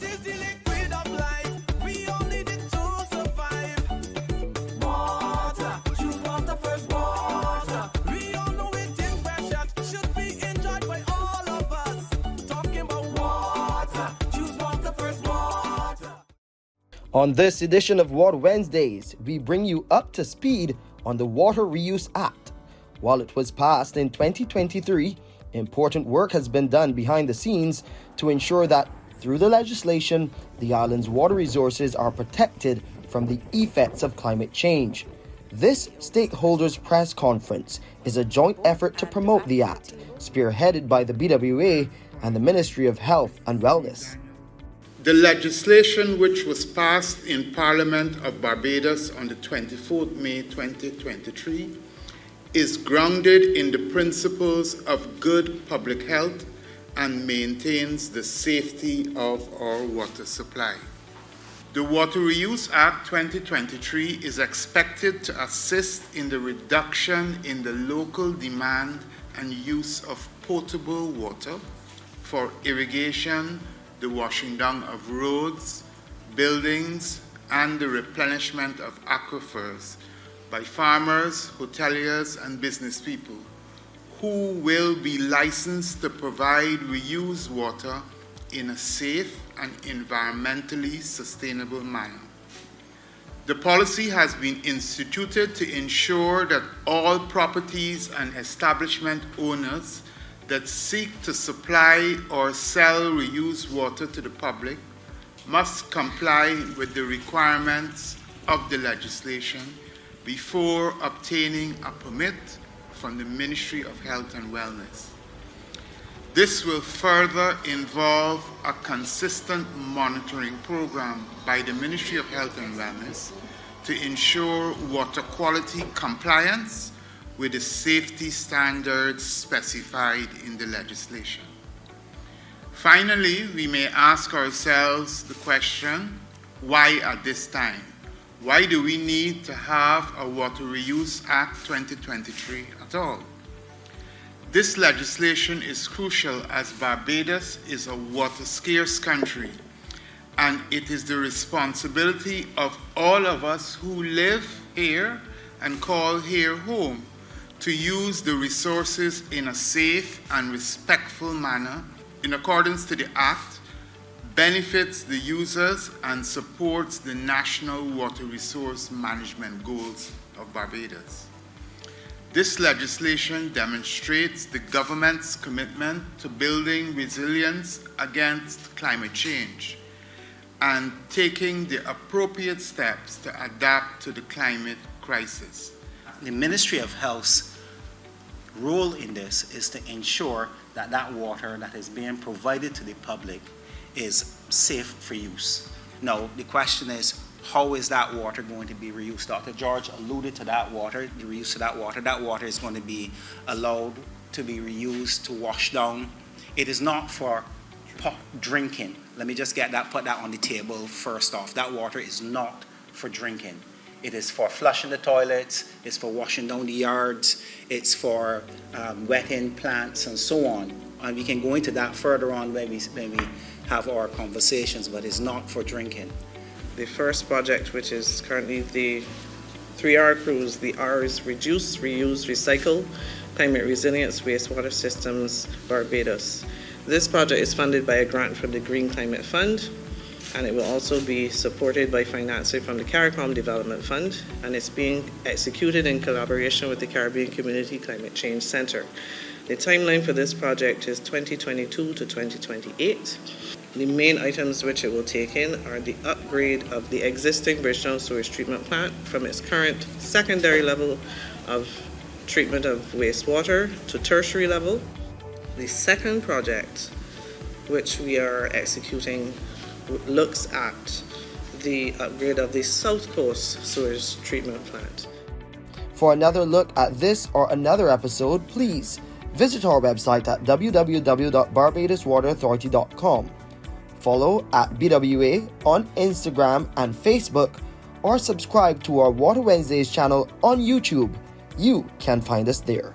is the liquid of life. We all need it to survive. Water, choose water first, water. We all know it is precious, should be enjoyed by all of us. Talking about water, choose water first, water. On this edition of Water Wednesdays, we bring you up to speed on the Water Reuse Act. While it was passed in 2023, important work has been done behind the scenes to ensure that, through the legislation, the island's water resources are protected from the effects of climate change. This stakeholders' press conference is a joint effort to promote the Act, spearheaded by the BWA and the Ministry of Health and Wellness. The legislation, which was passed in Parliament of Barbados on the 24th May 2023, is grounded in the principles of good public health and maintains the safety of our water supply. The Water Reuse Act 2023 is expected to assist in the reduction in the local demand and use of potable water for irrigation, the washing down of roads, buildings, and the replenishment of aquifers by farmers, hoteliers, and business people who will be licensed to provide reused water in a safe and environmentally sustainable manner. The policy has been instituted to ensure that all properties and establishment owners that seek to supply or sell reused water to the public must comply with the requirements of the legislation before obtaining a permit from the Ministry of Health and Wellness. This will further involve a consistent monitoring program by the Ministry of Health and Wellness to ensure water quality compliance with the safety standards specified in the legislation. Finally, we may ask ourselves the question, why at this time? Why do we need to have a Water Reuse Act 2023 at all? This legislation is crucial as Barbados is a water-scarce country, and it is the responsibility of all of us who live here and call here home to use the resources in a safe and respectful manner in accordance to the Act, benefits the users and supports the national water resource management goals of Barbados. This legislation demonstrates the government's commitment to building resilience against climate change and taking the appropriate steps to adapt to the climate crisis. The Ministry of Health's role in this is to ensure that that water that is being provided to the public is safe for use. Now, the question is, how is that water going to be reused? Dr. George alluded to that water, the reuse of that water. That water is going to be allowed to be reused to wash down. It is not for drinking. Let me just put that on the table first off. That water is not for drinking. It is for flushing the toilets, it's for washing down the yards, it's for wetting plants and so on. And we can go into that further on when we have our conversations, but it's not for drinking. The first project, which is currently the 3R cruise, the R is Reduce, Reuse, Recycle, Climate Resilience Wastewater Systems Barbados. This project is funded by a grant from the Green Climate Fund, and it will also be supported by financing from the CARICOM Development Fund, and it's being executed in collaboration with the Caribbean Community Climate Change Center. The timeline for this project is 2022 to 2028. The main items which it will take in are the upgrade of the existing Bridgetown Sewage Treatment Plant from its current secondary level of treatment of wastewater to tertiary level. The second project, which we are executing, looks at the upgrade of the South Coast Sewage Treatment Plant. For another look at this or another episode, please visit our website at www.barbadoswaterauthority.com. Follow at BWA on Instagram and Facebook, or subscribe to our Water Wednesdays channel on YouTube. You can find us there.